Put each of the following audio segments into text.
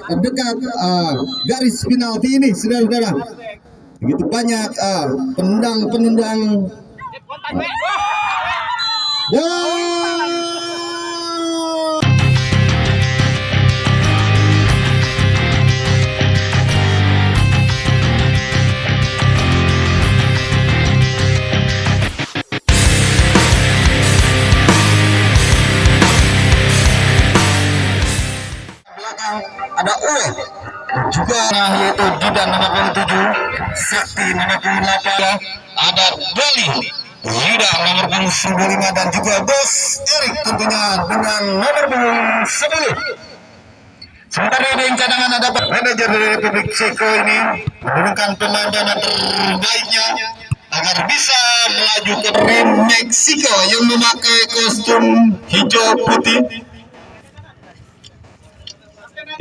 dekat garis penalti ini, saudara-saudara. Begitu banyak penendang. Ada Uwe juga yaitu Judan nomor 27, Sakti nomor 28, ada Bali Yuda nomor 95 dan juga Bos Erik tentunya dengan nomor 10. Sementara di cadangan ada manajer dari Republik Ceko ini menurunkan pemain-pemain terbaiknya agar bisa melaju ke tim Meksiko yang memakai kostum hijau putih,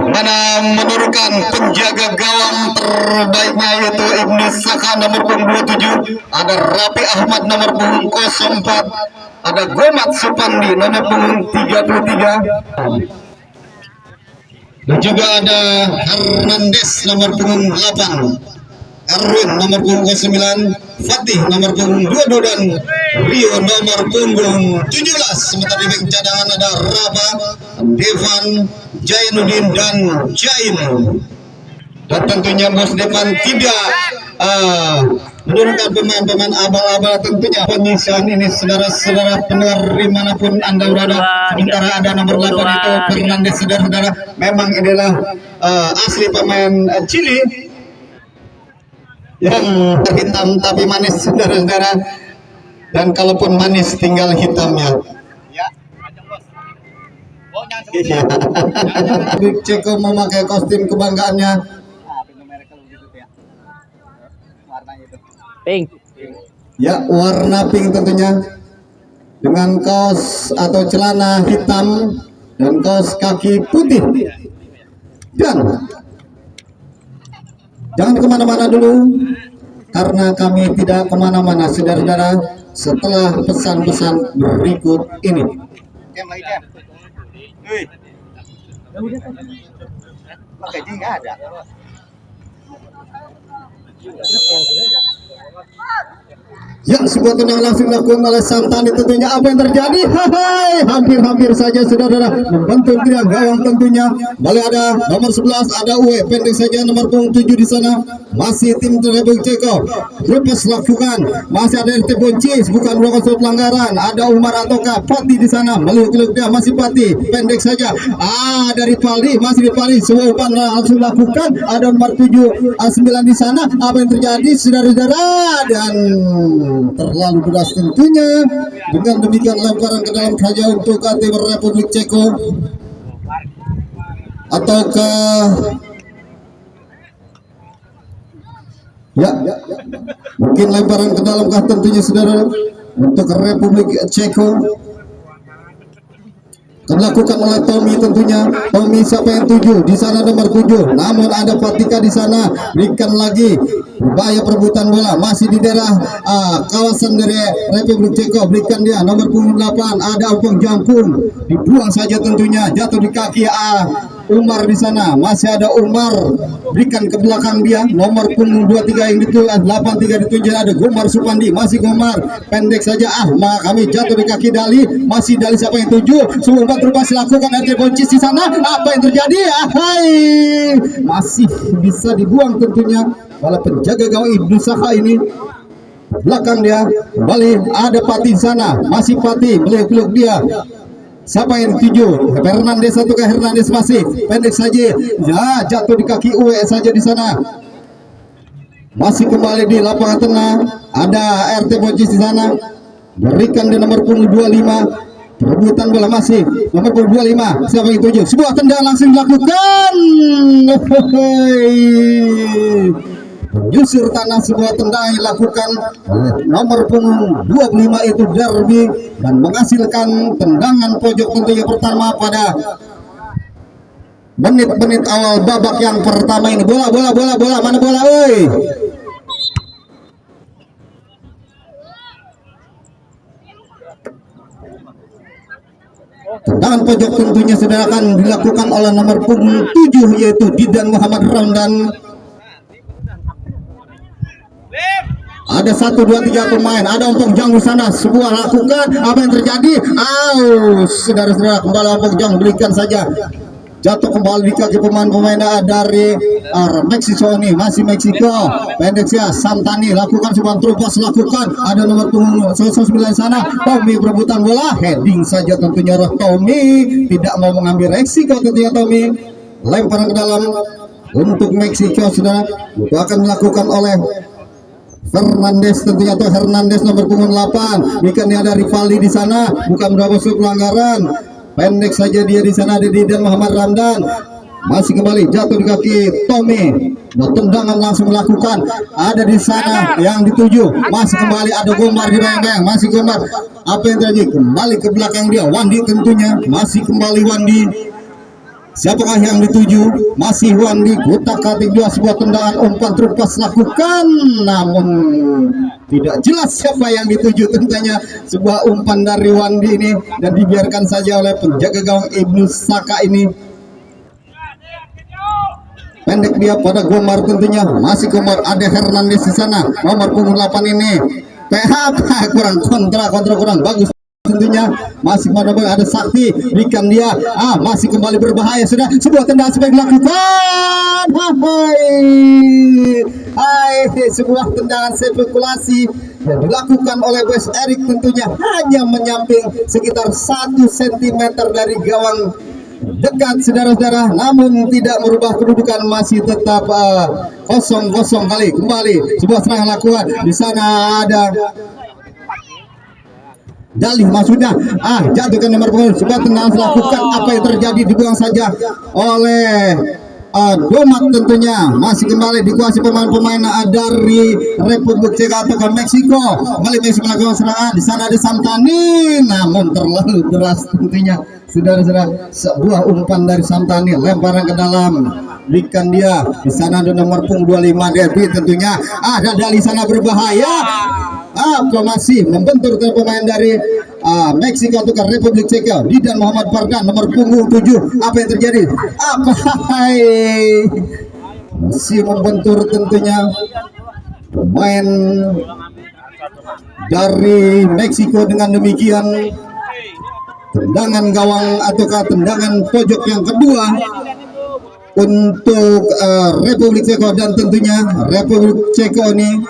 mana menurunkan penjaga gawang terbaiknya yaitu Ibnu Saka nomor 27, ada Rapi Ahmad nomor 04, ada Gomat Supandi nomor 33, dan juga ada Hernandez nomor 8, Erwin nomor 09, Fatih nomor 22 dan Rio nomor 17. Sementara di bek cadangan ada Raba, Devan, Jainuddin dan Jain. Dan tentunya Bos Devan tidak menurunkan pemain-pemain abal-abal tentunya. Penyiksaan ini saudara-saudara pendengar dimanapun Anda berada. Sementara ada nomor 8 itu Fernandes, saudara-saudara. Memang inilah asli pemain Chili yang hitam tapi manis, saudara-saudara. Dan kalaupun manis tinggal hitamnya. Iya. Ceko memakai kostum kebanggaannya. Pink. Ya, warna pink tentunya. Dengan kaos atau celana hitam dan kaos kaki putih. Dan jangan kemana-mana dulu, karena kami tidak kemana-mana, saudara-saudara, setelah pesan-pesan berikut ini. Ya, sebuah tendangan langsung dilakukan oleh Santani tentunya. Apa yang terjadi? Hai, hampir saja saudara membentuk tiang gawang tentunya. Balik ada nomor 11, ada Uwe, pendek saja nomor 7 di sana. Masih tim Republik Ceko. Lepas lakukan. Masih ada RT Boncis, bukan melakukan pelanggaran. Ada Umar ataukah Pati di sana. Melihat dia masih Pati, pendek saja. Dari Pali, masih di Pali. Semua umpan langsung lakukan. Ada nomor 7, 9 di sana. Apa yang terjadi saudara-saudara? Dan terlalu deras tentunya. Dengan demikian lemparan ke dalam saja untuk tim Republik Ceko, ataukah mungkin lemparan ke dalam kah tentunya saudara untuk Republik Ceko dilakukan oleh Tommy tentunya. Tommy siapa yang 7 di sana nomor 7, namun ada Patika di sana. Berikan lagi bahaya perebutan bola masih di daerah kawasan dari Republik Ceko. Berikan dia nomor 8, ada Opong Jampung, dibuang saja tentunya, jatuh di kaki Umar di sana. Masih ada Umar, berikan ke belakang dia nomor punggung 23 yang ditulis 83 ditunjuk, ada Gomar Supandi, masih Gomar, pendek saja kami jatuh di kaki Dali, masih Dali siapa yang 7, semua umpan terus dilakukan RT Boncis di sana. Apa yang terjadi? Masih bisa dibuang tentunya oleh penjaga gawang Ibnu Saka ini. Belakang dia kembali ada Pati di sana, masih Pati, peluk dia. Siapa yang 7? Hernandez atau Hernandez, masih pendek saja. Ya, jatuh di kaki Uwe saja di sana. Masih kembali di lapangan tengah. Ada RT Boncis di sana. Berikan di nomor punggung 25. Perebutan bola masih nomor punggung 25. Siapa yang 7? Sebuah tendangan langsung dilakukan. Menyusur tanah, sebuah tendangan dilakukan oleh nomor punggung 25 itu Derby, dan menghasilkan tendangan pojok tentunya pertama pada menit-menit awal babak yang pertama ini. Bola mana bola, oi? Tendangan pojok tentunya saudara akan dilakukan oleh nomor punggung 7 yaitu Didan Muhammad Ramdan. Ada 1, 2, 3 pemain, ada Ompong Jang di sana. Sebuah lakukan, apa yang terjadi? Saudara-saudara, kembali Ompong Jang berikan saja. Jatuh kembali di kaki pemain-pemain dari Meksiko ini, masih Meksiko. Pendek ya, Samtani lakukan sebuah terupas lakukan. Ada nomor punggung 9 sana. Tommy perebutan bola, heading saja tentunya Tommy. Tidak mau mengambil resiko tentunya Tommy. Lemparan ke dalam untuk Meksiko saudara. Itu akan dilakukan oleh Fernandes tentunya, atau Hernandez nomor punggung 8. Ikan ada Rivaldi di sana, bukan berapa pelanggaran. Pendek saja dia di sana, ada Didan Muhammad Ramdan. Masih kembali jatuh di kaki Tommy. Tendangan langsung melakukan. Ada di sana yang dituju. Masih kembali ada Gomar di bayang-bayang. Masih Gomar. Apa yang terjadi? Kembali ke belakang dia. Wandi tentunya. Masih kembali Wandi. Siapakah yang dituju? Masih Wandi. Kotak kaki dua, sebuah tendangan umpan terupas lakukan, namun tidak jelas siapa yang dituju. Tentunya sebuah umpan dari Wandi ini dan dibiarkan saja oleh penjaga gawang Ibnu Saka ini. Pendek dia pada Gomar tentunya. Masih Gomar, ada Hernandez di sana. Nomor punggung 8 ini. PHP kurang kontra kurang bagus. Tentunya masih ada Sakti, berikan dia, masih kembali berbahaya sudah, sebuah tendangan sebaik dilakukan, sebuah tendangan spekulasi yang dilakukan oleh Wes Erik tentunya hanya menyamping sekitar 1 cm dari gawang dekat saudara-saudara, namun tidak merubah kedudukan, masih tetap 0-0 kembali sebuah serangan lakukan. Di sana ada Dalih maksudnya, jatuhkan nomor punggung, sebuah tendangan lakukan. Apa yang terjadi? Dibuang saja oleh Domat tentunya. Masih kembali dikuasai pemain-pemain dari Republik Cek atau Meksiko. Kembali Meksiko melakukan serangan. Di sana ada Samtani, namun terlalu deras tentunya. Saudara-saudara, sebuah umpan dari Samtani, lemparan ke dalam. Berikan dia. Di sana ada nomor punggung 25 Devi tentunya. Ada Dalih sana berbahaya. Masih membentur ke pemain dari Meksiko atau Republik Ceko. Didan Muhammad Fardan nomor punggung 7. Apa yang terjadi? Masih membentur tentunya pemain dari Meksiko. Dengan demikian tendangan gawang ataukah tendangan pojok yang kedua untuk Republik Ceko, dan tentunya Republik Ceko ini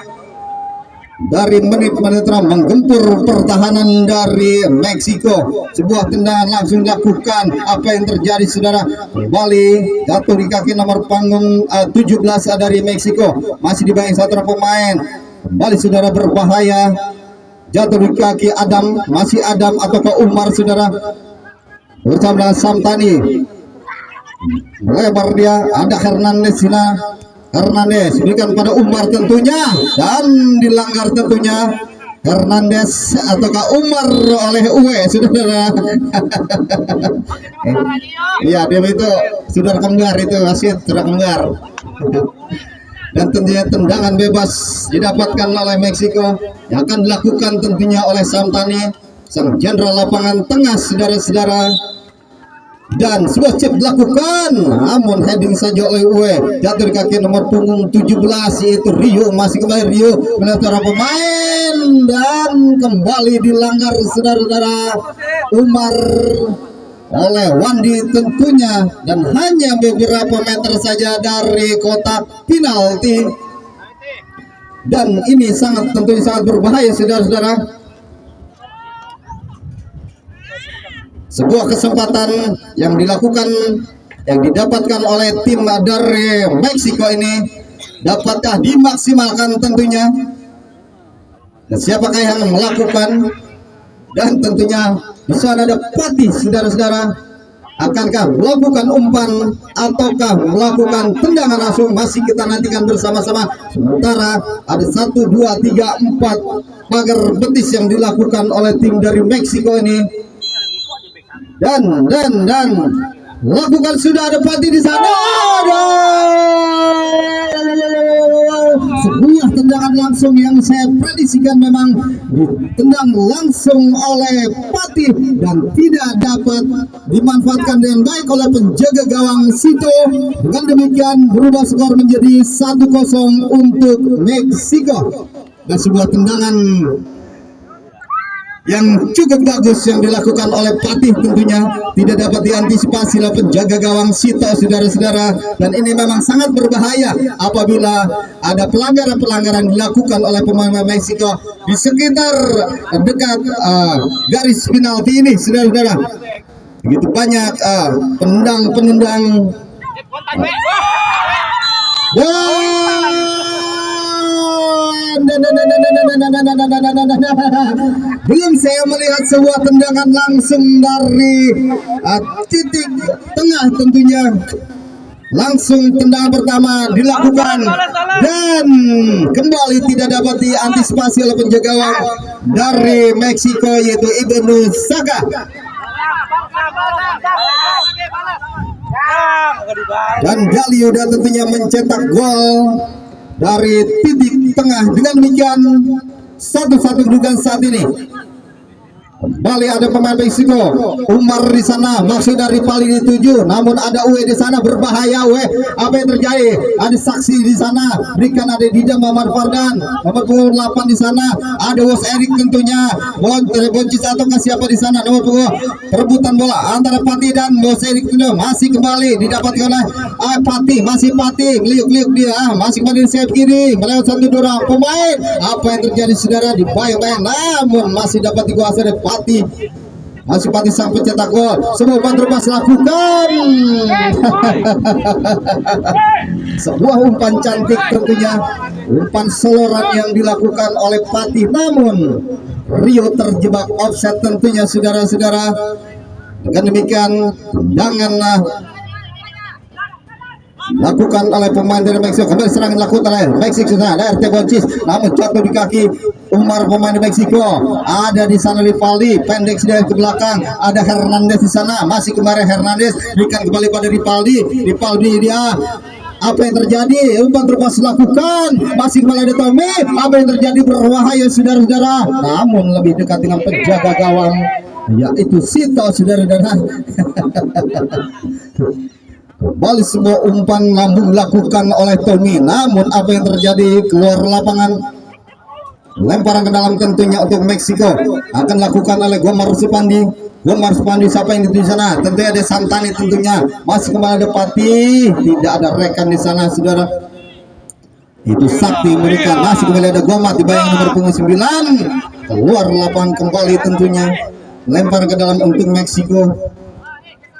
dari menit-menit menggempur pertahanan dari Meksiko. Sebuah tendangan langsung dilakukan. Apa yang terjadi saudara? Kembali jatuh di kaki nomor punggung 17 dari Meksiko. Masih dibayang satu pemain. Kembali saudara berbahaya. Jatuh di kaki Adam. Masih Adam ataukah Umar saudara? Bersama Samtani. Lebar dia. Ada Hernandez sini. Hernandez berikan pada Umar tentunya, dan dilanggar tentunya Hernandez ataukah Umar oleh Uwe saudara. Iya, dia itu saudara kembar, itu wasit saudara kembar. Dan tentunya tendangan bebas didapatkan oleh Meksiko yang akan dilakukan tentunya oleh Samtani, sang jenderal lapangan tengah saudara-saudara. Dan sebuah chip dilakukan, namun heading saja oleh Uwe. Jatuh di kaki nomor punggung 17 yaitu Rio. Masih kembali Rio menetar pemain dan kembali dilanggar saudara-saudara Umar oleh Wandi tentunya, dan hanya beberapa meter saja dari kotak penalti. Dan ini tentunya sangat berbahaya saudara-saudara. Sebuah kesempatan yang didapatkan oleh tim dari Meksiko ini dapatkah dimaksimalkan tentunya, dan siapakah yang melakukan? Dan tentunya di sana ada Patih saudara-saudara. Akankah melakukan umpan ataukah melakukan tendangan langsung? Masih kita nantikan bersama-sama. Sementara ada 1, 2, 3, 4 pagar betis yang dilakukan oleh tim dari Meksiko ini. Dan lakukan, sudah ada Pati di sana. Sebuah tendangan langsung langsung yang saya prediksikan memang ditendang langsung oleh Patih dan tidak dapat dimanfaatkan dengan baik oleh penjaga gawang Sito. Dengan demikian berubah skor menjadi 1-0 untuk Meksiko. Dan sebuah tendangan yang cukup bagus yang dilakukan oleh Patih tentunya tidak dapat diantisipasi oleh penjaga gawang Sito, saudara-saudara, dan ini memang sangat berbahaya apabila ada pelanggaran-pelanggaran dilakukan oleh pemain Meksiko di sekitar dekat garis penalti ini, saudara-saudara. Begitu banyak penendang-penendang belum saya melihat sebuah tendangan langsung dari titik tengah tentunya. Langsung tendangan pertama dilakukan dan kembali tidak dapat diantisipasi oleh penjaga gawang dari Meksiko yaitu Ibnu Saka. Dan Galiuda tentunya mencetak gol dari titik tengah. Dengan demikian 1-1 kedudukan saat ini. Kembali ada pemain Meksiko, Umar di sana, maksud dari Pali dituju, namun ada Uwe di sana, berbahaya Uwe. Apa yang terjadi? Ada saksi di sana, berikan ada Dida Mamar Fardan, nomor 8 di sana, ada Wos Erik tentunya, Boncis atau siapa di sana, nomor 2, perebutan bola antara Patih dan Wos Erik tentunya masih kembali didapatkan oleh Patih, masih Patih, liuk-liuk dia, masih kembali di sayap kiri, melewat satu dorong pemain. Apa yang terjadi saudara? Dibayang-bayang, namun masih dapat dikuasai oleh Patih. Masih Patih sang pencetak gol. Sebuah umpan terlepas lakukan. Sebuah umpan cantik tentunya. Umpan soloran yang dilakukan oleh Patih. Namun Rio terjebak offset tentunya saudara-saudara. Dengan demikian tendangan lakukan oleh pemain dari Meksiko. Kembali serangan dilakukan oleh Meksiko. Ada RT Boncis, namun jatuh di kaki Umar pemain Meksiko. Ada di sana Rivaldi, pendek dari ke belakang. Ada Hernandez di sana, masih kemarin Hernandez berikan kembali pada Rivaldi. Rivaldi dia. Apa yang terjadi? Umpan terlepas lakukan. Masih kembali ada Tommy. Apa yang terjadi? Berbahaya saudara-saudara. Namun lebih dekat dengan penjaga gawang, yaitu Sito, saudara-saudara. Kembali sebuah umpan lambung dilakukan oleh Tommy, namun apa yang terjadi? Keluar lapangan, lemparan ke dalam tentunya untuk Meksiko akan dilakukan oleh Gomar Supandi. Gomar Supandi siapa yang di sana? Tentunya ada Santani tentunya. Masih kembali ada Patih, tidak ada rekan di sana saudara. Itu Sakti mereka. Masih kembali ada Gomar dibayang nomor punggung 9. Keluar lapangan kembali tentunya. Lempar ke dalam untuk Meksiko.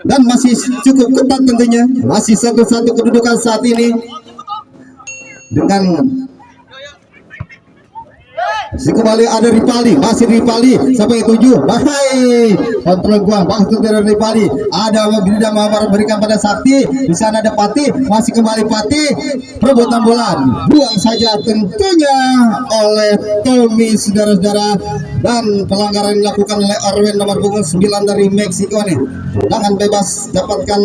Dan masih cukup ketat tentunya. Masih 1-1 kedudukan saat ini. Dengan kembali ada Rivaldi, masih Rivaldi sampai 7. Bahai kontrol gua maksud dari Rivaldi. Ada Dida Mamar berikan pada Sakti. Di sana ada Patih, masih kembali Patih. Perebutan bola buang saja tentunya oleh Tommy saudara-saudara. Dan pelanggaran dilakukan oleh Arwen nomor punggung 9 dari Meksiko nih. Tendangan bebas dapatkan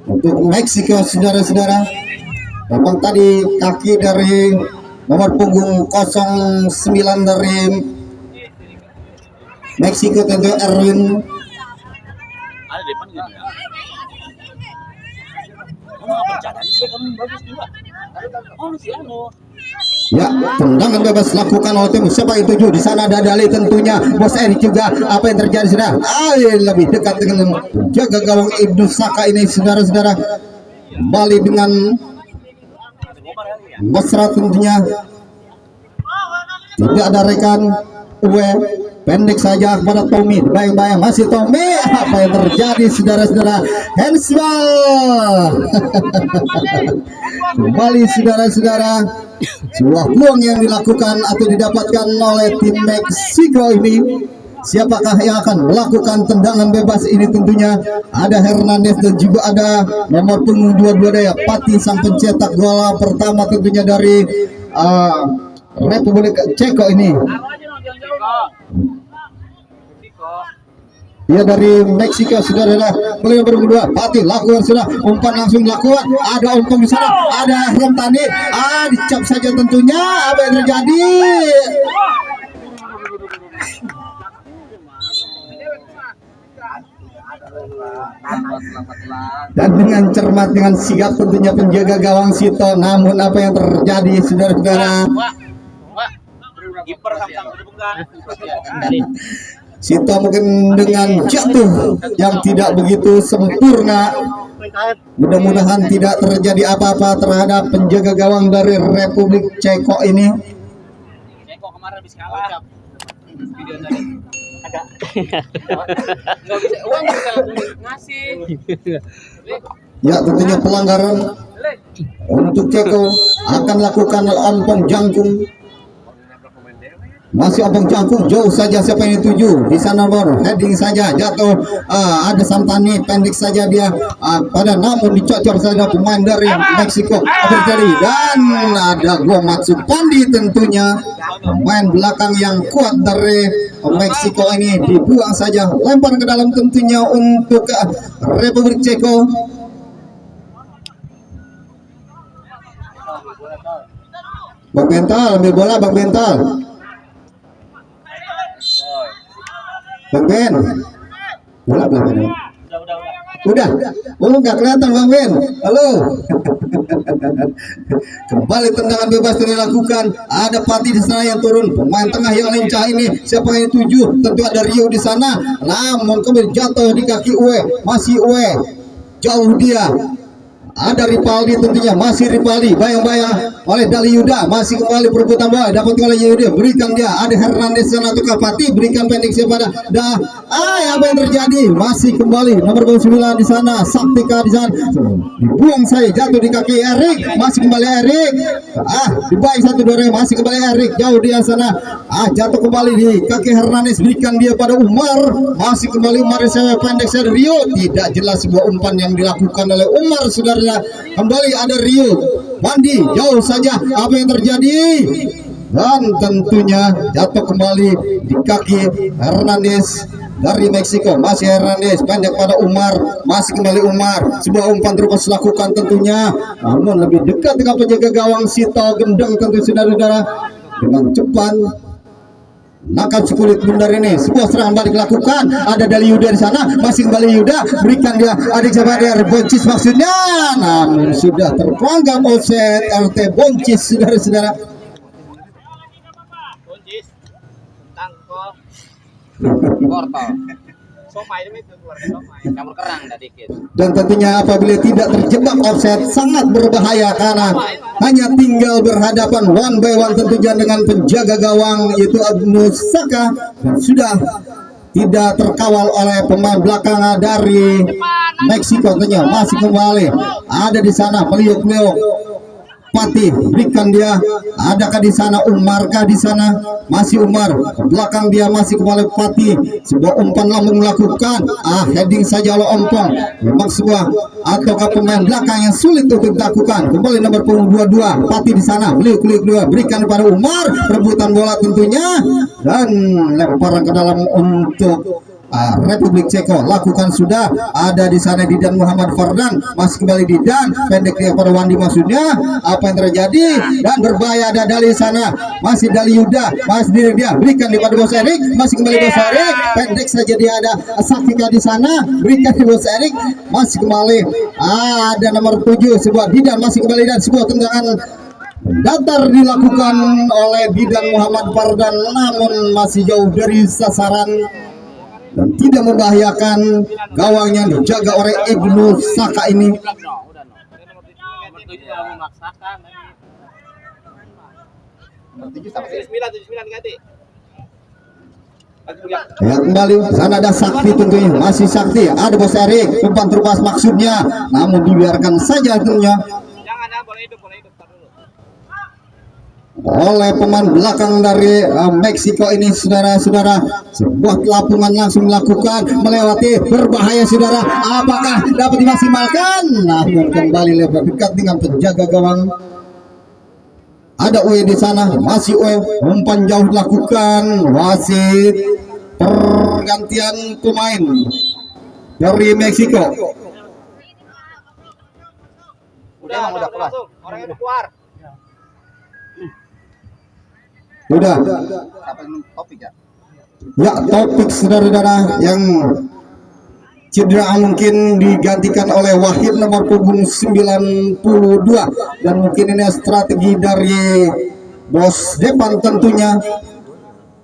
untuk Meksiko saudara-saudara. Memang tadi kaki dari nomor punggung 09 dari Meksiko tentu Erwin. Ada depan gitu ya. Ya, tendangan bebas lakukan oleh tim. Siapa itu di sana ada Dali tentunya. Bos Erik juga. Apa yang terjadi sudah? Lebih dekat dengan jaga gawang Ibnu Saka ini saudara-saudara. Kembali dengan Mesra tentunya. Tidak ada rekan Uwe, pendek saja kepada Tommy. Bayang-bayang masih Tommy. Apa yang terjadi saudara-saudara? Handsball. Kembali saudara-saudara, sebuah peluang yang dilakukan atau didapatkan oleh tim Meksiko ini. Siapakah yang akan melakukan tendangan bebas ini? Tentunya ada Hernandez dan juga ada nomor punggung 22 daya Patih sang pencetak gol pertama tentunya dari Republik Ceko ini. Ya dari Meksiko sudah ada beli nomor 2 Fatih lakukan sudah umpan langsung lakukan, ada umpan di sana, ada Romtani, dicap saja tentunya. Apa yang terjadi? Dan dengan cermat, dengan sigap tentunya penjaga gawang Sito, namun apa yang terjadi saudara-saudara? Sito mungkin dengan jatuh yang tidak begitu sempurna. Mudah-mudahan tidak terjadi apa-apa terhadap penjaga gawang dari Republik Ceko ini. Ceko kemarin habis kalah. Video tadi. Ada. Enggak bisa uang bisa ngasih. Ya tentunya pelanggaran untuk Ceko akan lakukan ompong jangkung. Masih ompong jangkung jauh saja, siapa yang dituju di sana bor heading saja jatuh. Ada Santani pendek saja dia pada, namun dicocor saja pemain dari Meksiko terjadi, dan ada Gomatsu Pandi tentunya pemain belakang yang kuat dari Meksiko ini dibuang saja, lempar ke dalam tentunya untuk Republik Ceko. Bang Bental ambil bola, Bang Bental. Bang Ben, bola belakang. Udah. Oh nggak kelihatan Bang Ben. Halo. Kembali tendangan bebas dilakukan. Ada Pati di sana yang turun. Pemain tengah yang lincah ini. Siapa yang tuju? Tentu ada Rio di sana. Namun kemudian jatuh di kaki Uwe. Masih Uwe. Jauh dia. Ada Ripaldi tentunya, masih Ripaldi, bayang-bayang oleh Dali Yuda, masih kembali perebutan bola, dapat oleh Yuda, berikan dia, ada Hernandez dan atau Kapati, berikan pendek kepada apa yang terjadi? Masih kembali nomor 9 di sana, Saktika di sana, dibuang saya, jatuh di kaki Erik, masih kembali Erik, dibaik satu dorong, masih kembali Erik, jauh dia sana, jatuh kembali di kaki Hernandez, berikan dia pada Umar, masih kembali Umar di sana, pendek saya Rio, tidak jelas sebuah umpan yang dilakukan oleh Umar, saudara. Kembali ada Rio Wandi, jauh saja, apa yang terjadi? Dan tentunya jatuh kembali di kaki Hernandez dari Meksiko, masih Hernandez pendek pada Umar, masih kembali Umar, sebuah umpan terus lakukan tentunya, namun lebih dekat dengan penjaga gawang Sito Gendeng tentu saudara-saudara, dengan cepat nakal si kulit bundar ini, sebuah serangan balik dilakukan, ada Dali Yuda di sana, masih kembali Yuda, berikan dia adik sahabat Boncis maksudnya, namun sudah terpanggang offset RT Boncis saudara-saudara. Boncis tangkol wortel somai itu keluarga somai campur kerang dah dikit. Dan tentunya apabila tidak terjebak offset sangat berbahaya karena hanya tinggal berhadapan one by one tentunya dengan penjaga gawang yaitu Agnes Saka, dan sudah tidak terkawal oleh pemain belakang dari Meksiko tentunya, masih kembali ada di sana Pelio Pati, berikan dia, adakah di sana Umarkah di sana, masih Umar, ke belakang dia masih kembali Pati, sebuah umpan lambung melakukan, heading saja oleh ompong, memang sebuah ataukah pemain belakang yang sulit untuk dilakukan, kembali nomor punggung 22, Pati di sana, beliau kedua, berikan kepada Umar, rebutan bola tentunya, dan lemparan ke dalam untuk Republik Ceko lakukan sudah, ada di sana Didan Muhammad Fardan, masih kembali Didan, pendek dia pada Wandi maksudnya, apa yang terjadi? Dan berbahaya ada Dali sana, masih Dali Yuda, masih diri dia, berikan di pada Bos Erik, masih kembali Bos Erik, pendek saja dia ada Sakika di sana, berikan di Bos Erik, masih kembali ada nomor 7 sebuah Didan, masih kembali dan sebuah tendangan datar dilakukan oleh Didan Muhammad Fardan, namun masih jauh dari sasaran dan tidak membahayakan gawang yang dijaga oleh Ibnu Saka ini. Ya kembali sana ada Sakti tentunya, masih Sakti, ada Bos Erik, umpan terbas maksudnya, namun dibiarkan saja tentunya. Jangan boleh hidup dulu. Oleh pemain belakang dari Meksiko ini saudara-saudara, sebuah pelapungan langsung melakukan melewati berbahaya saudara, apakah dapat dimaksimalkan? Namun kembali lebar dekat dengan penjaga gawang, ada Uwe di sana, masih Uwe, umpan jauh dilakukan, wasit pergantian pemain dari Meksiko. Udah keluar. Orangnya udah keluar. Udah. Apa yang topik ya? Ya, topik saudara-saudara yang cedera mungkin digantikan oleh Wahid nomor punggung 92, dan mungkin ini strategi dari bos depan tentunya.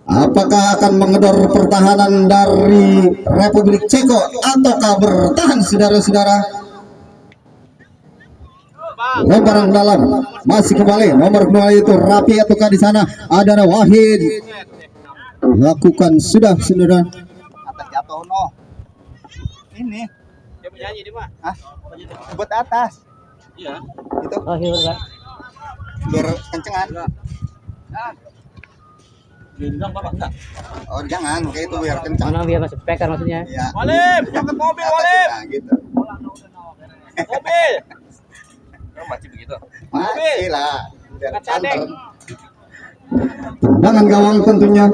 Apakah akan mengedor pertahanan dari Republik Ceko ataukah bertahan saudara-saudara? Lemparan dalam masih kembali nomor 2 itu Rapi ataukah di sana ada Wahid. Lakukan sudah saudara. Atas jatuh no. Ini. Dia menyanyi dia mah. Hah? Buat atas. Iya. Itu. Oh, iya enggak. Biar kencengan. Gendang Bapak enggak? Oh, jangan, kayak itu biar kencang. Mana biar masuk speaker maksudnya. Iya. Walim, nyangkut mobil Walim. Nah, gitu. Mobil. Masih begitu. Masih lah. Biar santer. Tendangan gawang tentunya.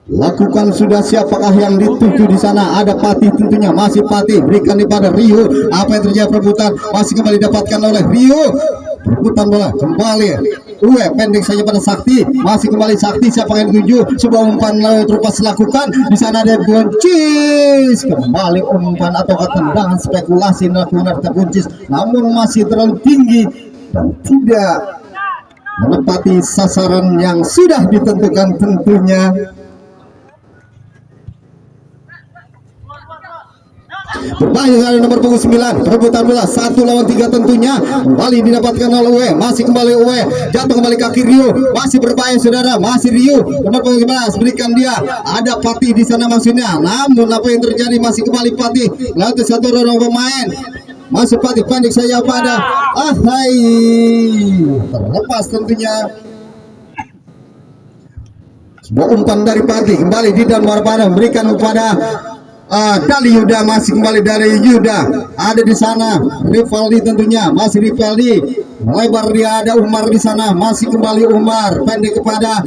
Lakukan sudah, siapakah yang dituju di sana? Ada Pati tentunya, masih Pati berikan kepada Rio. Apa yang terjadi perebutan masih kembali didapatkan oleh Rio. Perebutan bola kembali. Uwe pendek saja pada Sakti, masih kembali Sakti. Siapa yang dituju? Sebuah umpan laut terus lakukan. Di sana ada buncis. Kembali umpan atau tendangan spekulasi dilakukan terbuncis, namun masih terlalu tinggi dan tidak menepati sasaran yang sudah ditentukan tentunya. Berbahaya sekali nomor punggung 9. Perebutan bola 1 lawan 3 tentunya. Kembali didapatkan oleh Uwe. Masih kembali Uwe. Jatuh kembali kaki Rio. Masih berbahaya saudara. Masih Rio. Nomor punggung 11. Berikan dia. Ada Pati di sana maksudnya. Namun apa yang terjadi? Masih kembali Pati. Lalu satu orang pemain. Masih Pati pendek saja pada. Hai. Terlepas tentunya. Sebuah umpan dari Pati. Kembali di dan Marpada memberikan kepada Dali Yuda. Masih kembali dari Yuda, ada di sana Rivaldi tentunya, masih Rivaldi melebar, dia ada Umar di sana, masih kembali Umar pendek kepada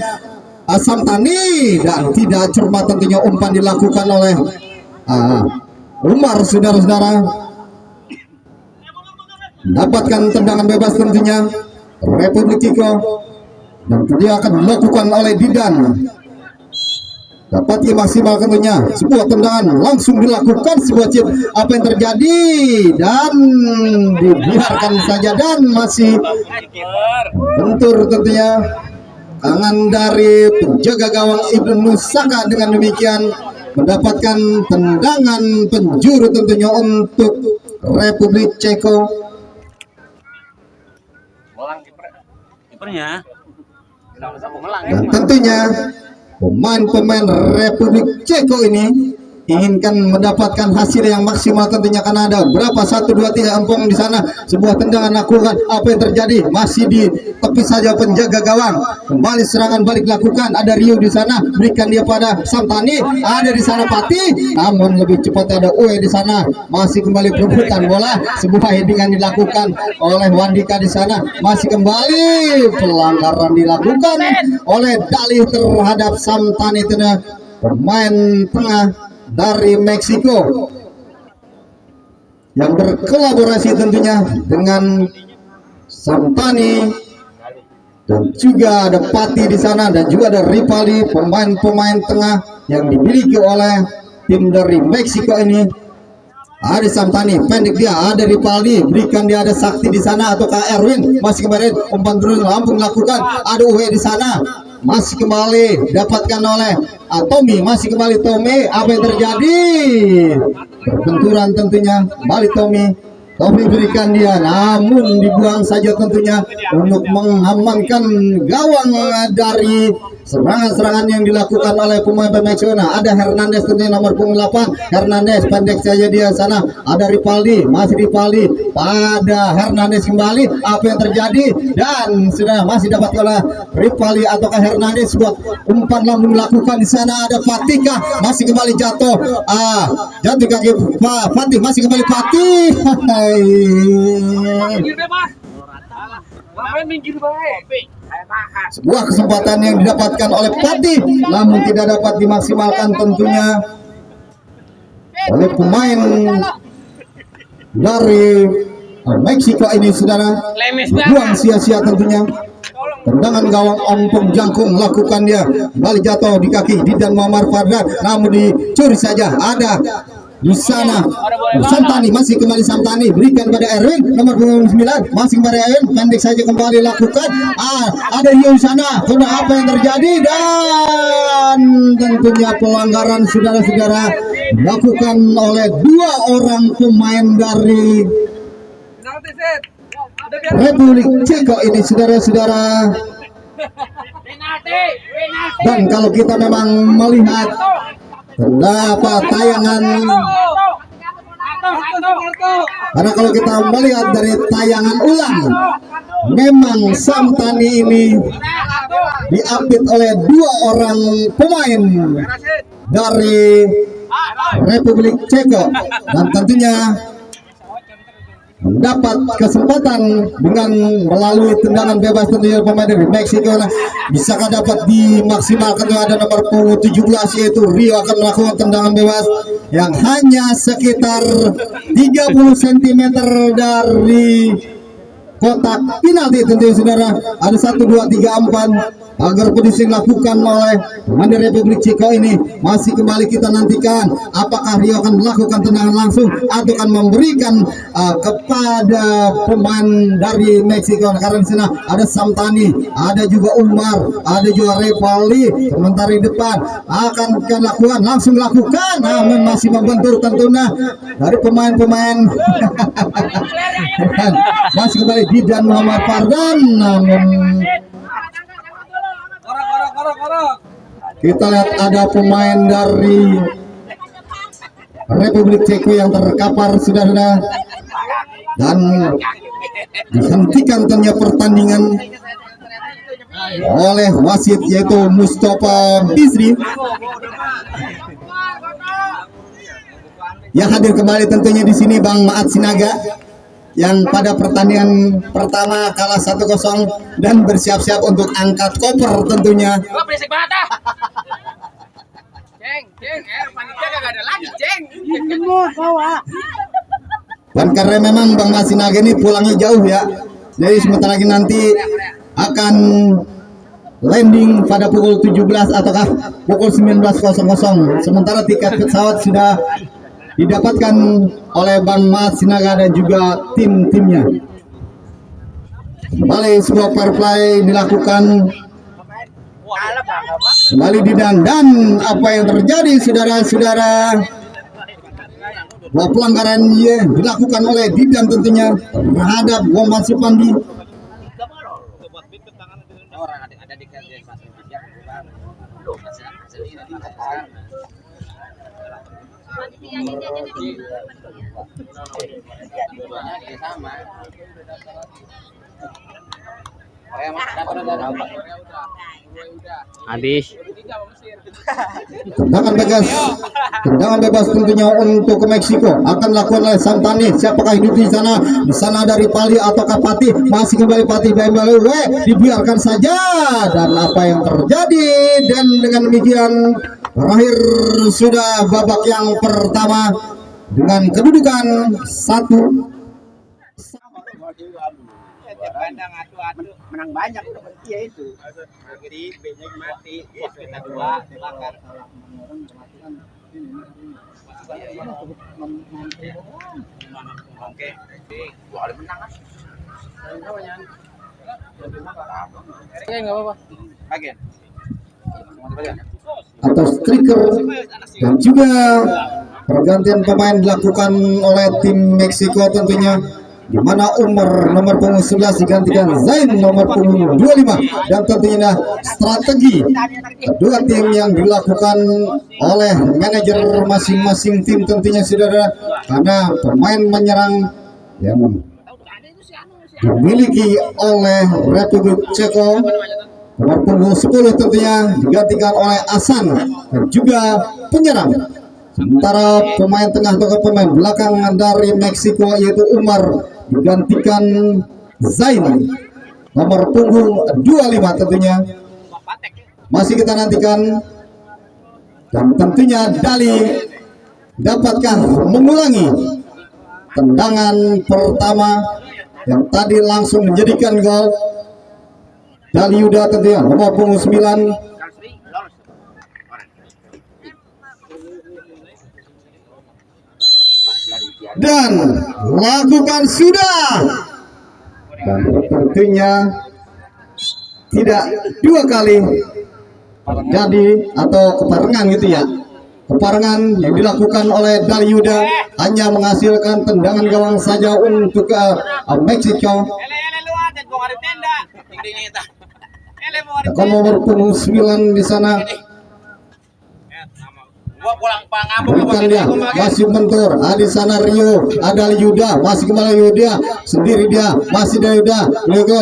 Samtani, dan tidak cermat tentunya umpan dilakukan oleh Umar. Saudara-saudara mendapatkan tendangan bebas tentunya Republik Ceko, dan dia akan dilakukan oleh Didan. Dapat maksimal tentunya, sebuah tendangan langsung dilakukan, sebuah chip. Apa yang terjadi? Dan dibiarkan saja, dan masih bentur tentunya tangan dari penjaga gawang Ibnu Saka. Dengan demikian mendapatkan tendangan penjuru tentunya untuk Republik Ceko. Kipernya. Dan tentunya pemain-pemain Republik Ceko ini inginkan mendapatkan hasil yang maksimal tentunya, karena ada berapa 1, 2, 3 empong di sana. Sebuah tendangan lakukan. Apa yang terjadi? Masih di tepi saja penjaga gawang. Kembali serangan balik lakukan. Ada Rio di sana, berikan dia pada Samtani. Ada di sana Pati, namun lebih cepat ada Uwe di sana. Masih kembali perebutan bola. Sebuah headingan dilakukan oleh Wandika di sana. Masih kembali pelanggaran dilakukan oleh Dali terhadap Samtani, pemain tengah dari Meksiko yang berkolaborasi tentunya dengan Samtani, dan juga ada Pati di sana, dan juga ada Ripali, pemain-pemain tengah yang dimiliki oleh tim dari Meksiko ini. Ada Samtani pendek dia, ada Ripaldi, berikan dia, ada Sakti di sana ataukah Erwin. Masih kemarin umpan terus Lampung lakukan, ada Uwe di sana. Masih kembali dapatkan oleh Tommy, masih kembali Tommy. Apa yang terjadi? Benturan tentunya, balik Tommy berikan dia, namun dibuang saja tentunya untuk mengamankan gawang dari serangan-serangan yang dilakukan oleh pemain Meksiko. Ada Hernandez tentunya nomor punggung 8. Hernandez pendek saja dia sana. Ada Ripaldi, masih Ripaldi pada Hernandez kembali. Apa yang terjadi? Dan sudah masih dapat oleh Ripaldi ataukah Hernandez, buat umpan lambung dilakukan di sana. Ada Fatika, masih kembali jatuh. Jatuh kaki Fatih, masih kembali Fatih. Minggir bebas. Ngapain minggir baik? Sebuah kesempatan yang didapatkan oleh Fatih, namun tidak dapat dimaksimalkan tentunya oleh pemain dari Meksiko ini, saudara. Buang sia-sia tentunya. Tendangan gawang ompong jangkung lakukan dia, kembali jatuh di kaki Didan Muhammad Fardhan, namun dicuri saja. Ada di sana Samtani, masih kembali Samtani, berikan pada Erwin nomor 9, masih pada Erwin, pendek saja kembali lakukan. Ada Rio di sana. Sudah apa yang terjadi, dan tentunya pelanggaran, saudara-saudara, dilakukan oleh dua orang pemain dari Republik Ceko ini, saudara-saudara. Dan kalau kita memang melihat dapat tayangan, karena kalau kita melihat dari tayangan ulang, memang Samtani ini diapit oleh dua orang pemain dari Republik Ceko, dan tentunya mendapat kesempatan dengan melalui tendangan bebas tentunya pemain dari Meksiko. Bisakah dapat dimaksimalkan? Ada nomor punggung 17 yaitu Rio akan melakukan tendangan bebas yang hanya sekitar 30 cm dari kotak penalti tentunya, saudara. Ada 1, 2, 3, 4 agar finishing lakukan oleh pemain dari Republik Ceko ini. Masih kembali kita nantikan apakah Rio akan melakukan tendangan langsung atau akan memberikan kepada pemain dari Meksiko, karena di sana ada Samtani, ada juga Umar, ada juga Revali. Sementara di depan akan lakukan, langsung lakukan, namun masih membentur tentunya dari pemain-pemain. Masih kembali Didan Muhammad Fardhan, namun kita lihat ada pemain dari Republik Ceko yang terkapar, saudara, dan dihentikan tentunya pertandingan oleh wasit yaitu Mustafa Bisri. Yang hadir kembali tentunya di sini Bang Maat Sinaga, yang pada pertandingan pertama kalah 1-0 dan bersiap-siap untuk angkat koper tentunya. Dan karena memang Bang Masinaga ini pulangnya jauh ya, jadi sebentar lagi nanti akan landing pada pukul 17 ataukah pukul 19.00. Sementara tiket pesawat sudah didapatkan oleh Bang Mas Sinaga dan juga tim-timnya. Kembali sebuah fair play dilakukan, kembali Didan, dan apa yang terjadi, saudara-saudara, bahwa pelanggaran yang dilakukan oleh Didan tentunya terhadap Muhammad Supandi. Habis. Tendangan bebas tentunya untuk ke Meksiko akan dilakukan oleh Samtani. Siapakah hidup di sana? Di sana dari Pali atau Fatih? Masih kembali Fatih, dibiarkan saja. Dan apa yang terjadi? Dan dengan demikian berakhir sudah babak yang pertama dengan kedudukan 1. Menang banyak ya itu. Jadi banyak mati, pos kita 2 dibakar. Oke. Gua ada menang kan. Enggak apa-apa. Bagian. Atau striker, dan juga pergantian pemain dilakukan oleh tim Meksiko tentunya, di mana Umar nomor punggung 11 digantikan Zain nomor punggung 25, dan tentunya strategi kedua tim yang dilakukan oleh manajer masing-masing tim tentunya, saudara, karena pemain menyerang yang dimiliki oleh Republik Ceko nomor punggung 10 tentunya digantikan oleh Asan dan juga penyerang. Sementara pemain tengah atau pemain belakang dari Meksiko yaitu Umar digantikan Zain, nomor punggung 25 tentunya masih kita nantikan, dan tentunya Dali dapatkah mengulangi tendangan pertama yang tadi langsung menjadikan gol. Dali Yuda tentunya nomor punggung 9 dan lakukan sudah, dan tentunya tidak dua kali jadi atau keparengan gitu ya, keparengan yang dilakukan oleh Dali Yuda hanya menghasilkan tendangan gawang saja untuk Meksiko. Nomor punggung 9 di sana bukan dia, masih bentur. Di sana Rio, ada Yuda, masih kembali Yuda sendiri, dia masih ada Yuda.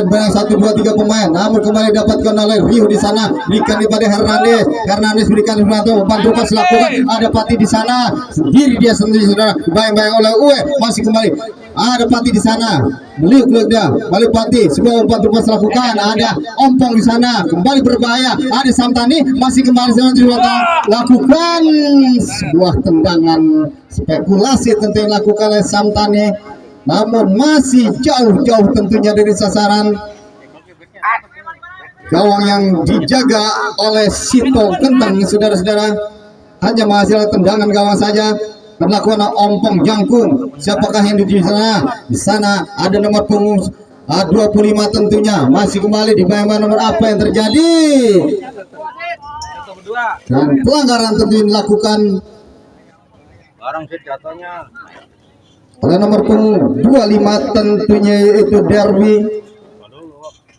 Banyak 1, 2, 3 pemain, namun kembali dapatkan oleh Rio di sana, berikan kepada Hernandez berikan untuk bantu pas lakukan. Ada Pati di sana sendiri, dia sendiri saudara, bayang-bayang oleh Uwe, masih kembali. Ada Pati di sana, beliuk dia, balik Pati, sebuah umpan terus lakukan. Ada Ompong di sana, kembali berbahaya. Ada Samtani, masih kembali lakukan sebuah tendangan spekulasi tentu yang dilakukan oleh Samtani, namun masih jauh-jauh tentunya dari sasaran gawang yang dijaga oleh Sito Genteng. Saudara-saudara, hanya menghasilkan tendangan gawang saja. Berlakuan Ompong Jangkung, siapakah yang di sana? Di sana ada nomor punggung 25 tentunya, masih kembali dibayangkan nomor apa yang terjadi, dan pelanggaran tentu dilakukan oleh nomor punggung 25 tentunya, yaitu Derby.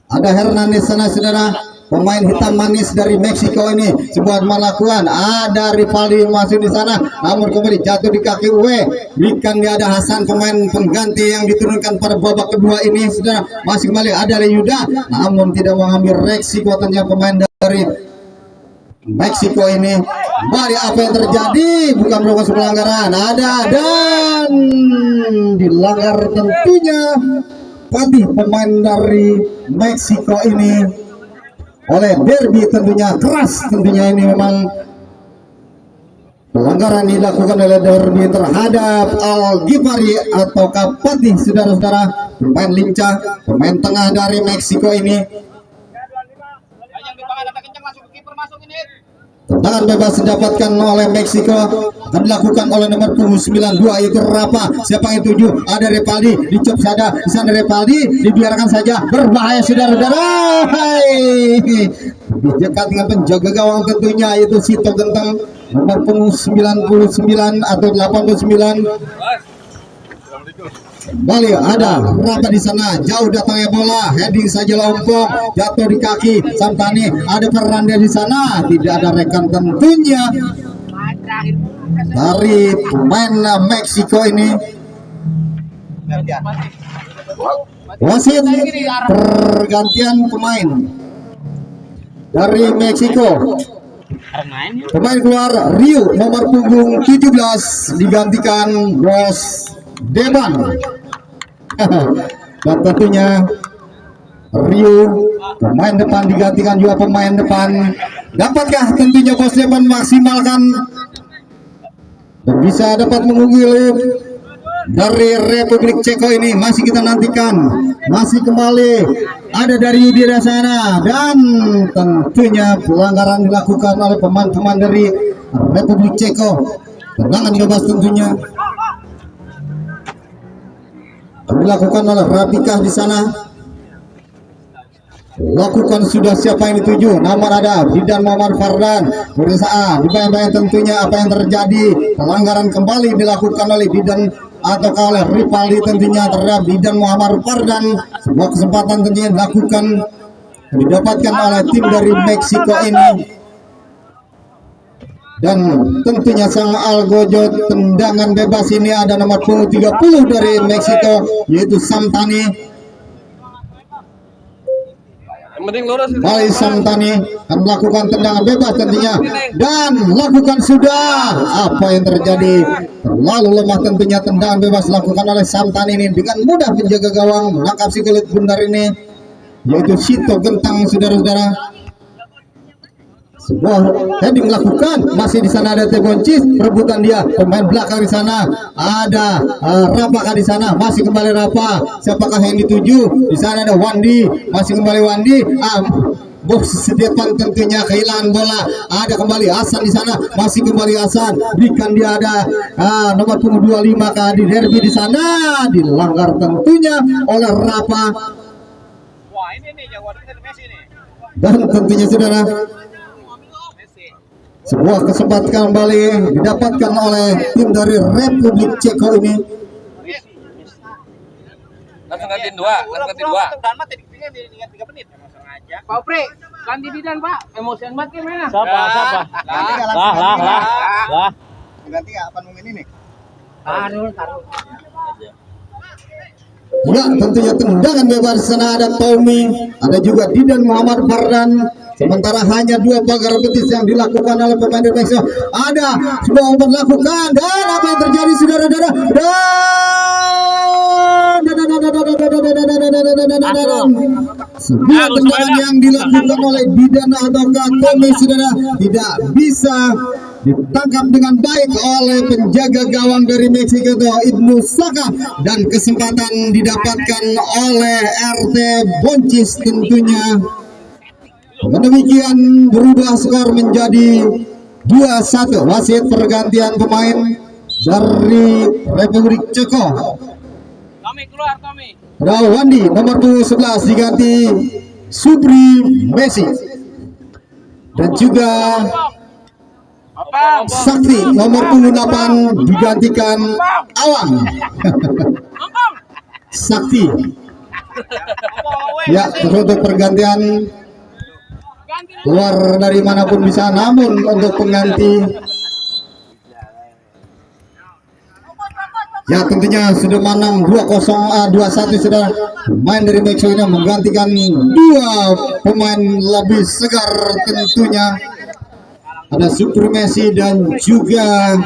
Ada Hernandez sana saudara, pemain hitam manis dari Meksiko ini, sebuah melakukan. Ada Rivaldi masuk di sana, namun kembali jatuh di kaki Uwe. Berikan dia, ada Hasan pemain pengganti yang diturunkan pada babak kedua ini, saudara. Masih kembali ada Yuda, namun tidak mengambil resiko tentunya pemain dari Meksiko ini. Kembali apa yang terjadi, bukan merupakan pelanggaran, ada dan dilanggar tentunya Pati pemain dari Meksiko ini oleh Derby. Tentunya keras, tentunya ini memang pelanggaran dilakukan oleh Derby terhadap Al-Ghifari atau Kapati, saudara-saudara, pemain lincah, pemain tengah dari Meksiko ini. Tendangan bebas didapatkan oleh Meksiko, akan dilakukan oleh nomor punggung 92, yaitu Rapa. Siapa yang tuju? Ada Rivaldi, dicop saja di sana Rivaldi, dibiarkan saja, berbahaya saudara-saudara. Dekat dengan penjaga gawang tentunya, yaitu Sito Genteng, nomor punggung 99 atau 89. Kembali ada Rapa di sana, jauh datangnya bola, heading saja Ompong, jatuh di kaki Samtani. Ada Fernandez di sana, tidak ada rekan tentunya dari pemain Meksiko ini. Wasit pergantian pemain dari Meksiko. Pemain keluar Rio nomor punggung 17 digantikan Bos Deban. Dan tentunya Rio pemain depan digantikan juga pemain depan. Dapatkah tentunya Bos Deban maksimalkan dan bisa dapat mengungguli dari Republik Ceko ini? Masih kita nantikan, masih kembali ada dari Yudira sana, dan tentunya pelanggaran dilakukan oleh pemain-pemain dari Republik Ceko. Tendangan bebas tentunya dilakukan oleh Rapikah di sana. Lakukan sudah, siapa yang dituju? Nomor ada Didan Muhammad Fardan. Berusaha dibayang-bayang tentunya apa yang terjadi. Pelanggaran kembali dilakukan oleh Didan atau oleh Rivaldi tentunya terhadap Didan Muhammad Fardan. Sebuah kesempatan tentunya dilakukan, didapatkan oleh tim dari Meksiko ini. Dan tentunya sang Algojo, tendangan bebas ini ada nomor punggung 30 dari Meksiko, yaitu Samtani. Mali Samtani akan melakukan tendangan bebas tentunya, dan lakukan sudah. Apa yang terjadi? Terlalu lemah tentunya, tendangan bebas dilakukan oleh Samtani ini. Dengan mudah penjaga gawang menangkap si kulit bundar ini, yaitu Sito Gentang, saudara-saudara. Sebuah heading lakukan, masih di sana ada Teboncis, perebutan dia, pemain belakang di sana ada Rapa di sana, masih kembali Rapa, siapakah yang dituju? Di sana ada Wandi, masih kembali Wandi, bos depan tentunya kehilangan bola, ada kembali Hasan di sana, masih kembali Hasan, berikan dia ada nomor punggung 25 di derby di sana, dilanggar tentunya oleh Rapa. Wah, ini nih jagoan kita Messi nih. Dan tentunya saudara, sebuah kesempatan kembali didapatkan oleh tim dari Republik Ceko ini. Langsung gantiin dua. Dan mati dipilih di 3 menit. Langsung aja. Pak Pri, ganti Didan, Pak. Emosian banget gimana? Siapa? Lah. Ganti apa ini nih? Taruh. Ya, tentunya tendangan bebas sana ada Tommy, ada juga Didan Muhammad Fardan. Sementara hanya 2 pagar betis yang dilakukan oleh pemain Persija. Ada sebuah umpan lakukan dan apa yang terjadi saudara-saudara? Sebuah tendangan yang dilakukan oleh Didan atau Tommy saudara tidak bisa ditangkap dengan baik oleh penjaga gawang dari Meksiko Ibnu Saka, dan kesempatan didapatkan oleh RT Boncis tentunya. Dengan demikian berubah skor menjadi 2-1. Wasit pergantian pemain dari Republik Ceko. Tommy keluar, Tommy. Rawandi nomor 11 diganti Supri Messi. Dan juga Sakti nomor 8 digantikan Awang. Sakti. Ya, untuk pergantian keluar dari manapun bisa, namun untuk pengganti ya tentunya sudah menang 2-1 sudah. Main dari Meksiko ini menggantikan 2 pemain lebih segar tentunya. Ada Supremasi dan juga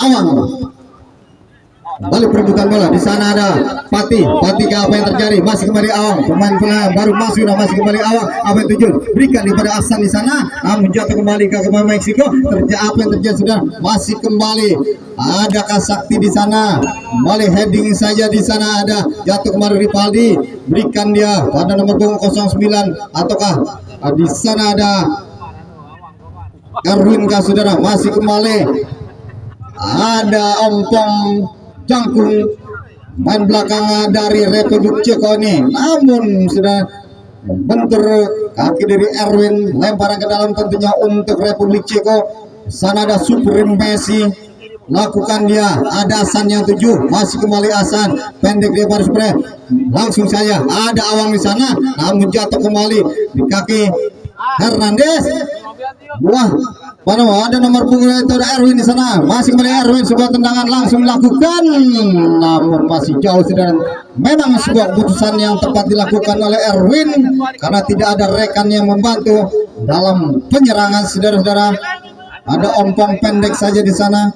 Awang. Balik perebutan bola, di sana ada Pati. Apa yang terjadi? Masih kembali Awang, pemain baru masuk, masih kembali Awang. Apa yang tujuan? Berikan kepada Hasan di sana, namun jatuh kembali ke pemain Meksiko. Apa yang terjadi sudah? Masih kembali. Adakah Sakti di sana? Kembali heading saja di sana ada, jatuh kembali Rivaldi. Berikan dia pada nomor 09 ataukah di sana ada Erwin saudara, masih kembali ada Ompong Jangkung, main belakang dari Republik Ceko ini, namun sudah membentur kaki dari Erwin, lemparan ke dalam tentunya untuk Republik Ceko. Sana ada Supreme Messi, lakukan dia, ada Hasan yang 7, masih kembali Hasan, pendek dia baru spray, langsung saja ada Awang di sana, namun jatuh kembali di kaki Hernandez. Wah, mana ada nomor punggung Erwin di sana, masih kembali Erwin, sebuah tendangan langsung dilakukan, namun masih jauh sudah. Memang sebuah keputusan yang tepat dilakukan oleh Erwin karena tidak ada rekan yang membantu dalam penyerangan saudara-saudara. Ada Ompong pendek saja di sana,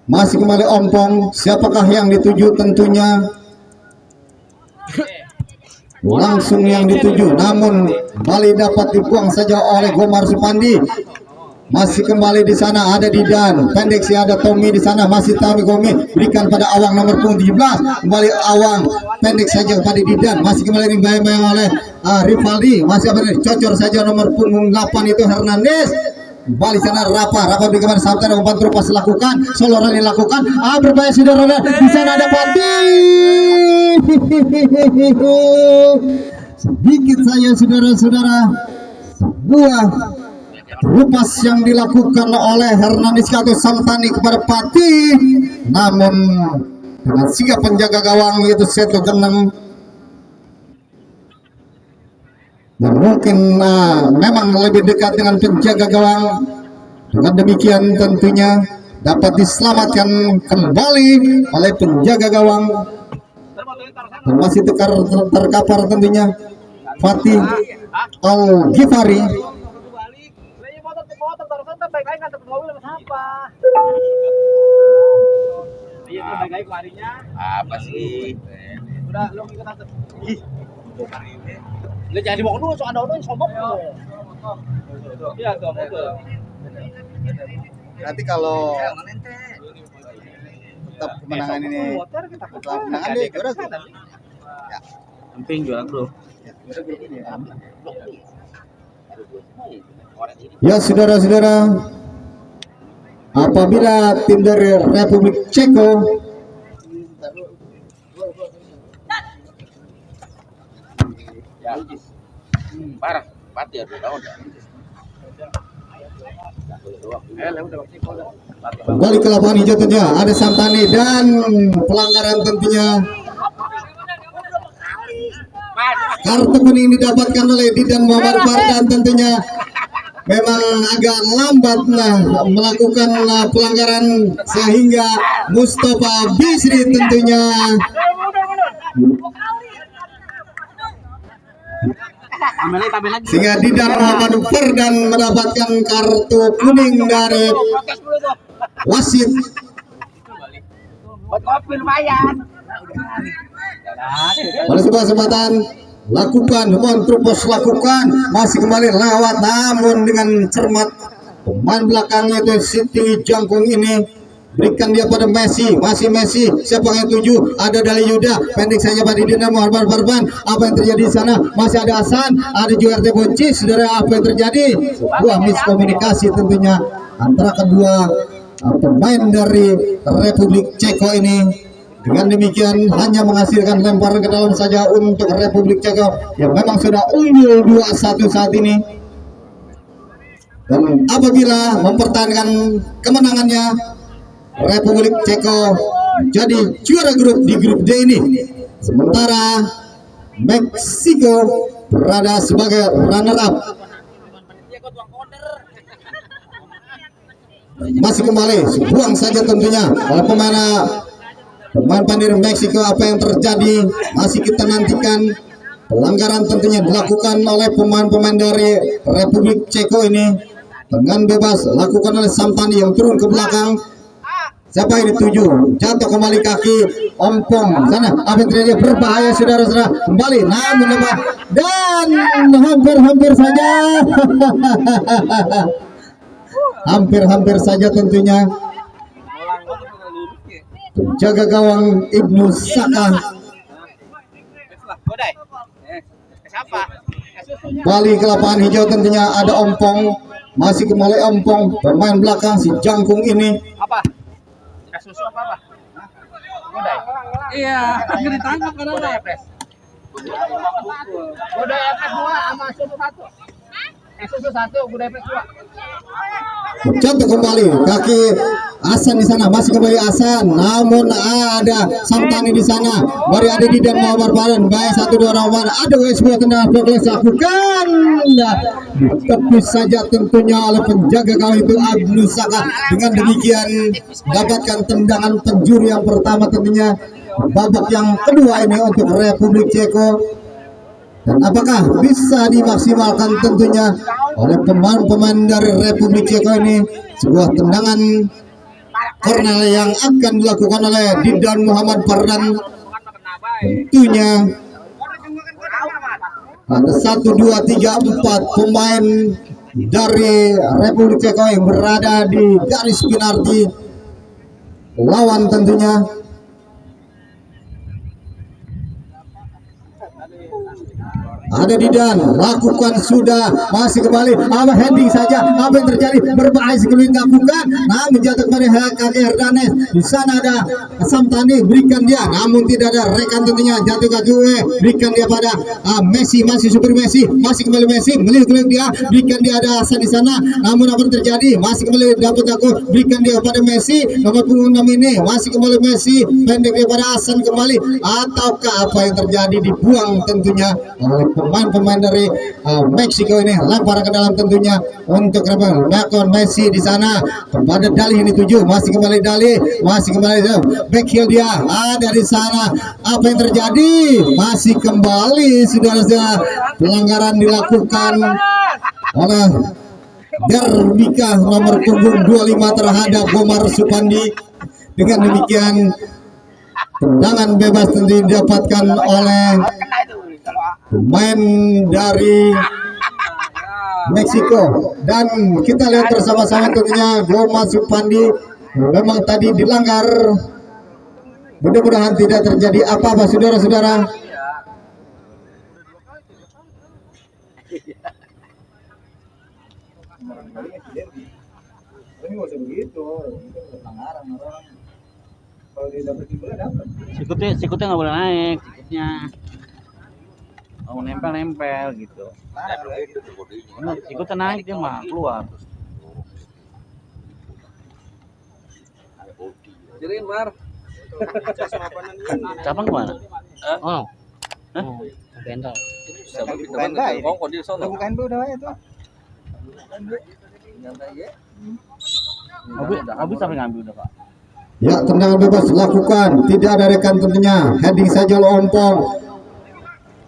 masih kembali Ompong. Siapakah yang dituju? Tentunya langsung yang dituju, namun kembali dapat dibuang saja oleh Gomar Supandi. Masih kembali di sana ada Didan, pendek sih ada Tommy di sana, masih Tommy Gomi, berikan pada Awang nomor punggung 17, kembali Awang, pendek saja pada Didan, masih kembali dibayang-bayang oleh Rivaldi, masih apa cocor saja nomor punggung 8 itu Hernandez. Balik sana Rapa bagaimana sampai umpan terupas lakukan, soloran dilakukan, berbahaya saudara, di sana ada Pati. Sedikit saja saudara-saudara, sebuah terupas yang dilakukan oleh Hernandez atau Samtani kepada Pati, namun dengan sigap penjaga gawang yaitu Seto Geneng. Dan mungkin memang lebih dekat dengan penjaga gawang. Dengan demikian tentunya dapat diselamatkan kembali oleh penjaga gawang. Dan masih terkapar tentunya Fatih Al-Ghifari. Apa sih? Udah lu ikut tante. Lu jangan dibawa dulu, soalnya ada sombong. Iya, tuh, betul. Nanti kalau tetap kemenangan ini kemenangan deh juara grup. Ya. Penting juara grup. Ya saudara-saudara, apabila tim dari Republik Ceko Parah, pati ya 2 tahun. kembali ke lapangan hijau tentunya ada Samtani dan pelanggaran tentunya kartu kuning didapatkan oleh Didan Muhammad Fardan tentunya memang agak lambat melakukan pelanggaran sehingga Mustafa Bisri tentunya sehingga Didan Muhammad Fardan mendapatkan kartu kuning dari wasit. Buat kopi lumayan. Pada sebuah kesempatan lakukan, terus lakukan, masih kembali lewat namun dengan cermat pemain belakangnya itu Siti Jangkung ini berikan dia pada Messi, masih Messi, siapa yang 7 ada Dali Yuda, pendek saja pada Didan Muhammad Fardan. Apa yang terjadi di sana? Masih ada Hasan, ada juga Bonci. Saudara, apa yang terjadi? Sebuah miskomunikasi tentunya antara kedua pemain dari Republik Ceko ini. Dengan demikian hanya menghasilkan lemparan ke dalam saja untuk Republik Ceko yang memang sudah unggul 2-1 saat ini. Dan apabila mempertahankan kemenangannya, Republik Ceko jadi juara grup di grup D ini. Sementara Meksiko berada sebagai runner up. Masih kembali, buang saja tentunya oleh pemain dari Meksiko. Apa yang terjadi masih kita nantikan. Pelanggaran tentunya dilakukan oleh pemain-pemain dari Republik Ceko ini dengan bebas lakukan oleh Samtani yang turun ke belakang. Siapa ini 7 jatuh kembali kaki ompong sana. Apa yang terjadi? Berbahaya saudara-saudara. Kembali namun apa dan hampir saja hampir saja tentunya penjaga gawang Ibnu Saka balik ke lapangan hijau. Tentunya ada ompong, masih kembali ompong pemain belakang si Jangkung ini. Apa? Susu apa? Iya, nggak ditangkap kan ada ya, Pres? Udah efek 2 sama susu 1. Susu 1, udah efek 2. Jatuh kembali kaki Hasan di sana, masih kembali Hasan, namun ada Samtani di sana, baru ada Didan Muhammad Fardan, baik 1-2 orang, ada sebuah tendangan progres lakukan, tepis saja tentunya oleh penjaga gawang itu Ibnu Saka. Dengan demikian dapatkan tendangan penjuru yang pertama tentunya babak yang kedua ini untuk Republik Ceko. Dan apakah bisa dimaksimalkan tentunya oleh pemain-pemain dari Republik Ceko ini? Sebuah tendangan corner yang akan dilakukan oleh Didan Muhammad Fardan. Tentunya ada 1, 2, 3, 4 pemain dari Republik Ceko yang berada di garis penalti lawan tentunya. Ada Didan, lakukan sudah, masih kembali, heading saja. Apa yang terjadi? Berbahaya sekali dilakukan, namun jatuh kepada kaki Herdanes. Di sana ada Samtani, berikan dia, namun tidak ada rekan tentunya. Jatuh kaki berikan dia pada Messi, masih super Messi, masih kembali Messi, melihat dia, berikan dia ada Hasan di sana. Namun apa yang terjadi? Masih kembali dapat aku, berikan dia pada Messi, nomor punggung 6 ini, masih kembali Messi, pendek dia pada Hasan kembali. Ataukah apa yang terjadi? Dibuang tentunya oleh pemain-pemain dari Meksiko ini, lempar ke dalam tentunya untuk melakukan Messi di sana kepada Dali ini 7, masih kembali Dali, masih kembali back heel dia ada di sana. Apa yang terjadi? Masih kembali saudara-saudara, pelanggaran dilakukan oleh Derbika nomor punggung 25 terhadap Bomar Supandi. Dengan demikian Tendangan bebas tentu didapatkan oleh pemain dari Meksiko, dan kita lihat bersama-sama tentunya gol masuk Pandi memang tadi dilanggar. Mudah-mudahan tidak terjadi apa-apa saudara-saudara. Sikutnya nggak boleh naik, mau nempel gitu. Sikutnya naik dia mah keluar. Jadiin Mar. Cabang kemana? Oh, bental. Bukan baik. Kok di sono. Bukan bu udah itu. Habis sampai ngambil udah Pak. Ya, tendangan bebas lakukan, tidak ada rekan tentunya, heading saja lompong.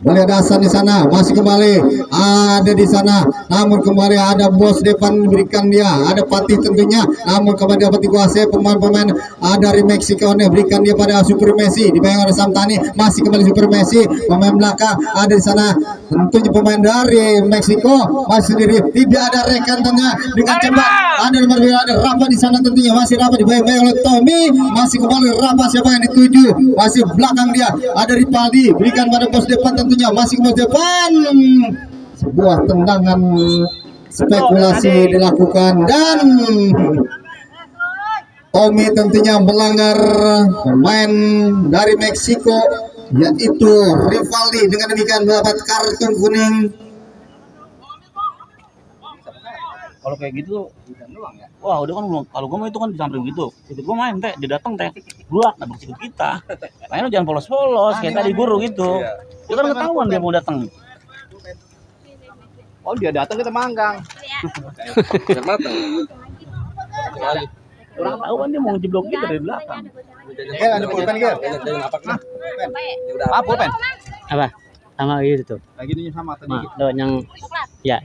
Boleh ada Hasan di sana, masih kembali ada di sana, namun kembali ada bos depan berikan dia, ada Patih tentunya, namun kembali dapat dikuasai pemain-pemain dari Meksiko nih, berikan dia pada Super Messi, dipegang oleh Samtani, masih kembali Super Messi, pemain belakang ada di sana, tentunya pemain dari Meksiko masih sendiri, tidak ada rekan tentunya dengan cepat, ada nomor 2 ada Rafa di sana tentunya, masih Rafa dipegang oleh Tommy, masih kembali Rafa, siapa yang dituju, masih belakang dia ada Ripaldi, berikan pada pos depan tentunya, masih ke depan, sebuah tendangan spekulasi dilakukan dan Tommy tentunya melanggar pemain dari Meksiko yaitu Rivaldi, dengan demikian mendapat kartu kuning. Kalau kayak gitu, wah udah kan kalau gue mau itu kan disamperin gitu. Ikut gue main teh, dia datang teh, gua nabrak sikut kita. Main lu jangan polos-polos kayak tadi guru gitu. Dia kan ketahuan dia mau datang. Oh dia datang kita manggang. Yang matang. Orang tahu kan dia mau jeblok kita dari belakang. Ada pulpen Gel. Jadi ngapak nah. Apa pulpen? Apa? Sama gitu tuh. Lagi ini sama tadi. Yang ya.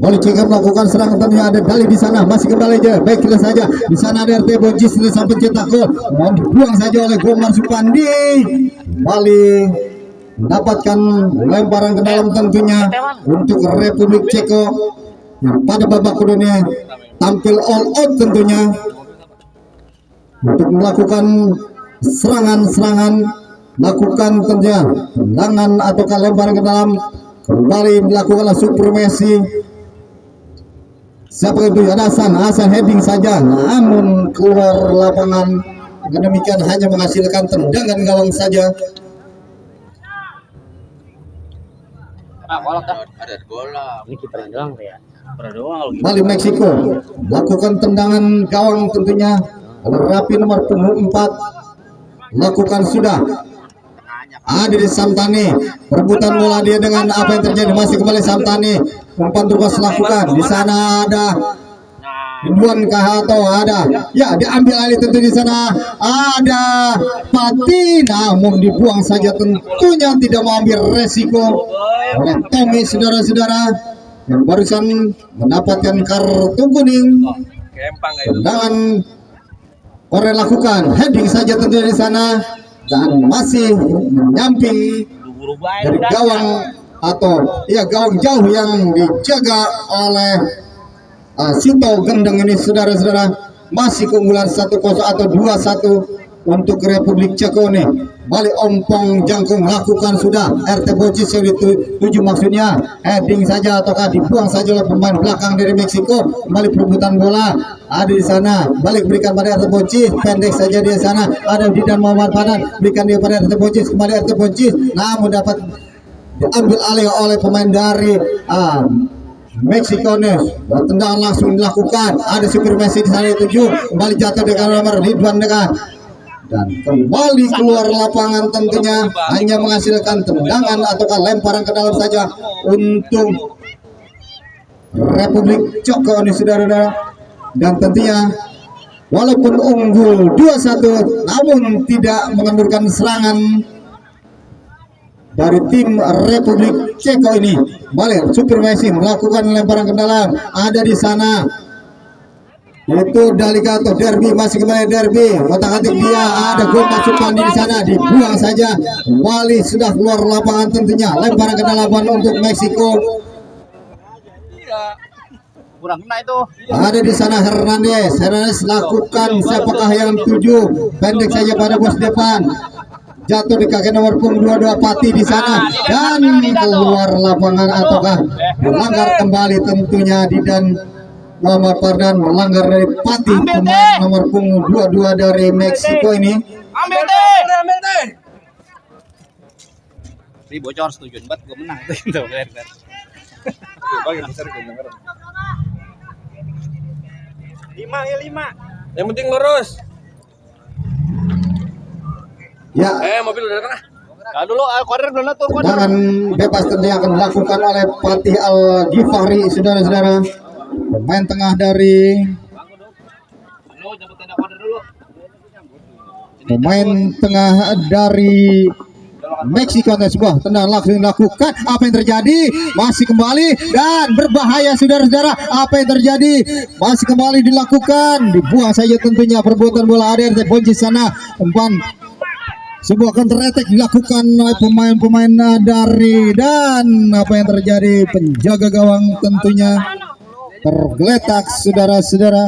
Oleh Cika melakukan serangan, tentunya ada Dali di sana, masih kembali aja, baik kita saja di sana ada RT Bojis sampai cetak gol, mau dibuang saja oleh Gomar Supandi, kembali mendapatkan lemparan ke dalam tentunya untuk Republik Ceko yang pada babak kedua ini tampil all out tentunya untuk melakukan serangan-serangan, lakukan tentunya tendangan atau lemparan ke dalam, kembali melakukanlah Super Messi. Siapa itu? Ada Hasan heading saja, namun keluar lapangan. Dengan demikian hanya menghasilkan tendangan gawang saja. Ada gol lah. Ini kiper doang ya. Kiper doang kalau gitu. Bali Meksiko lakukan tendangan gawang tentunya. Rapi nomor punggung 4 lakukan sudah. Ada di Samtani, perebutan bola dia dengan apa yang terjadi, masih kembali Samtani, umpan terus lakukan. Di sana ada Ridwan Kahato, ada ya diambil alih tentu di sana ada Pati, namun dibuang saja, tentunya tidak mau ambil resiko oleh Tommy saudara-saudara yang barusan mendapatkan kartu kuning. Tendangan Korea lakukan, heading saja tentu di sana dan masih menyamping dari gawang atau ya gawang jauh yang dijaga oleh Sito Gendeng ini saudara-saudara. Masih keunggulan 1-0 atau 2-1 untuk Republik Ceko nih. Balik ompong jangkung lakukan sudah, RT Bojis yang dituju maksudnya, heading saja ataukah dibuang saja oleh pemain belakang dari Meksiko. Kembali perebutan bola ada di sana, balik berikan pada RT Bojis, pendek saja di sana, ada Didan Muhammad Padan, berikan dia pada RT Bojis, kembali RT Bojis, namun dapat diambil alih oleh pemain dari Meksiko nih. Tendangan langsung dilakukan, ada Super Messi di sana dituju, kembali jatuh dengan nomor Ridwan Dekat dan kembali keluar lapangan, tentunya hanya menghasilkan tendangan ataukah lemparan ke dalam saja untuk Republik Ceko ini saudara-saudara. Dan tentunya walaupun unggul 2-1 namun tidak mengendurkan serangan dari tim Republik Ceko ini. Balik Super Messi melakukan lemparan ke dalam, ada di sana Itu Daligato derby, masih kembali derby, otak-atik dia, ada gol masukkan di sana, dibuang saja. Wali sudah keluar lapangan tentunya, lemparan ke dalaman untuk Meksiko. Kurang kena itu. Ada di sana Hernandez lakukan siapakah yang tuju, pendek saja pada bos depan. Jatuh di kaki nomor punggung 22 Pati di sana dan keluar lapangan ataukah melanggar kembali tentunya di dan Muhammad Fardan melanggar dari Pati pemain nomor punggung 22 dari Meksiko ini. Ambil deh. Ini bocor setuju banget gue menang tuh bener. Bagi besar kedengaran. 5. Yang penting lurus. Ya, Mobil udah kena. Nah dulu korner belum tuh tendangan bebas tentunya akan dilakukan oleh Fatih Al Ghifari, saudara-saudara. Pemain tengah dari Lu jemput tenda korner dulu. pemain tengah dari Meksiko. Ada sebuah tendangan langsung dilakukan. Apa yang terjadi? Masih kembali dan berbahaya, saudara-saudara. Apa yang terjadi? Masih kembali dilakukan. Dibuang saja tentunya perbuatan bola. Ada Bonji sana umpan. Sebuah counter attack dilakukan oleh pemain-pemain dari dan apa yang terjadi? Penjaga gawang tentunya tergeletak, saudara-saudara.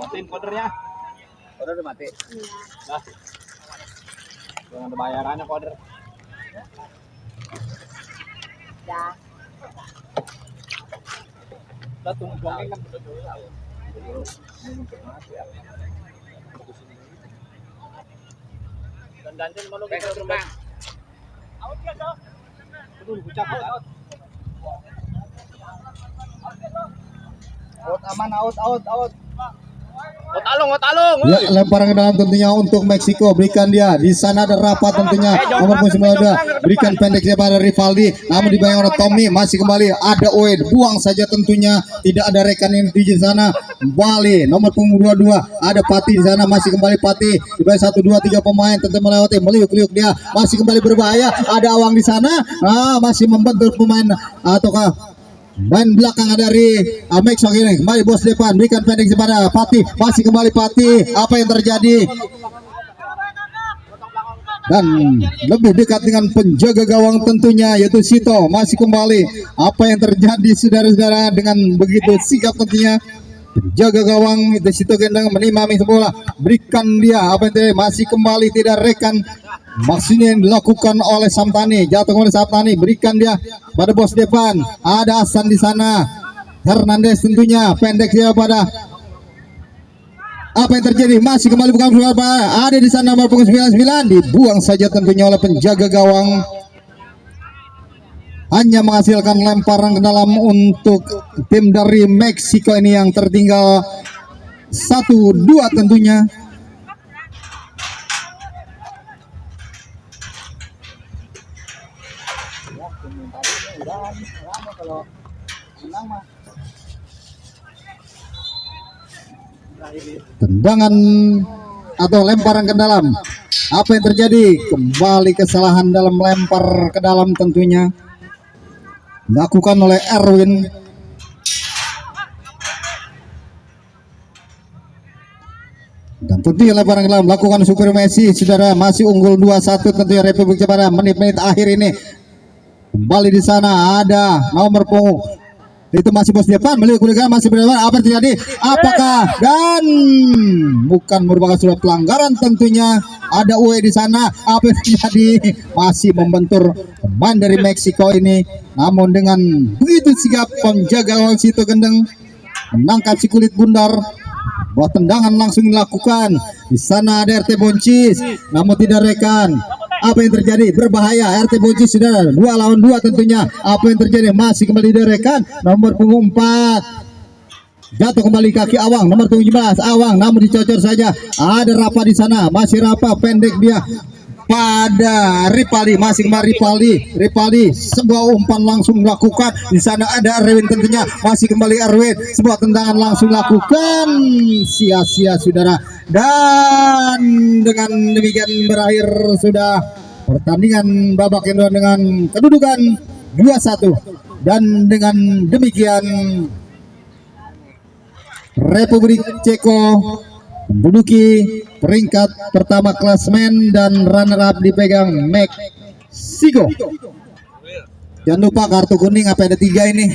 Matiin kornernya. Korner udah mati. Nah. Jangan ada bayarannya korner. Ya. Udah tunggu buangin kan. Dan dandan mau kita terbang. Out ya, Dok. Aduh, bucap out. Out aman, out. Otalung. Ya, lemparan ke dalam tentunya untuk Meksiko. Berikan dia. Di sana ada Rapat tentunya. Nomor punggung 92. Berikan pendek dia pada Rivaldi. Namun dibayang oleh Tommy. Masih kembali. Ada Oed. Buang saja tentunya. Tidak ada rekan yang di sana. Bali. Nomor punggung 22. Ada Pati di sana. Masih kembali Pati. Dibayang 1, 2, 3 pemain. Tentu melewati. Meliuk-liuk dia. Masih kembali berbahaya. Ada Awang di sana. Masih membentur pemain ataukah main belakang dari Meksiko ini. Kembali bos depan, berikan pendek kepada Pati. Masih kembali Pati. Apa yang terjadi? Dan lebih dekat dengan penjaga gawang tentunya yaitu Sito. Masih kembali. Apa yang terjadi saudara-saudara dengan begitu sigap tentunya penjaga gawang itu Sito Gendang menimami bola. Berikan dia. Apa yang terjadi? Masih kembali tidak rekan. Maksudnya yang dilakukan oleh Samtani, jatuh oleh Samtani, berikan dia pada bos depan. Ada Hasan di sana. Hernandez tentunya pendek dia pada. Apa yang terjadi? Masih kembali bukan apa? Ada di sana nomor punggung 99, dibuang saja tentunya oleh penjaga gawang. Hanya menghasilkan lemparan ke dalam untuk tim dari Meksiko ini yang tertinggal 1-2 tentunya. Tendangan atau lemparan ke dalam. Apa yang terjadi? Kembali kesalahan dalam lempar ke dalam tentunya dilakukan oleh Erwin. Dan tentunya lemparan ke dalam lakukan Super Messi, saudara. Masih unggul 2-1 tentunya Republik Jepara menit-menit akhir ini. Kembali di sana ada nomor punggung itu masih bos depan, melihat masih berdepan. Apa yang terjadi? Apakah dan bukan merupakan sudah pelanggaran tentunya. Ada UE di sana. Apa yang terjadi? Masih membentur pemain dari Meksiko ini. Namun dengan begitu sigap penjaga gawang Sito Gendeng menangkap si kulit bundar. Buat tendangan langsung dilakukan. Di sana ada RT Boncis, namun tidak rekan. Apa yang terjadi? Berbahaya. RT Boncis sudah 2 lawan 2 tentunya. Apa yang terjadi? Masih kembali direkan. Nomor punggung 4. Jatuh kembali kaki Awang. Nomor punggung 17. Awang namun dicocor saja. Ada Rapa di sana. Masih Rapa pendek dia pada Ripaldi. Masih kembali Ripaldi sebuah umpan langsung dilakukan. Di sana ada Erwin tentunya. Masih kembali Erwin. Sebuah tendangan langsung dilakukan. Sia-sia saudara. Dan dengan demikian berakhir sudah pertandingan babak kedua dengan kedudukan 2-1. Dan dengan demikian Republik Ceko menduduki peringkat pertama klasmen dan runner up dipegang Meksiko. Jangan lupa kartu kuning apa ada 3 ini.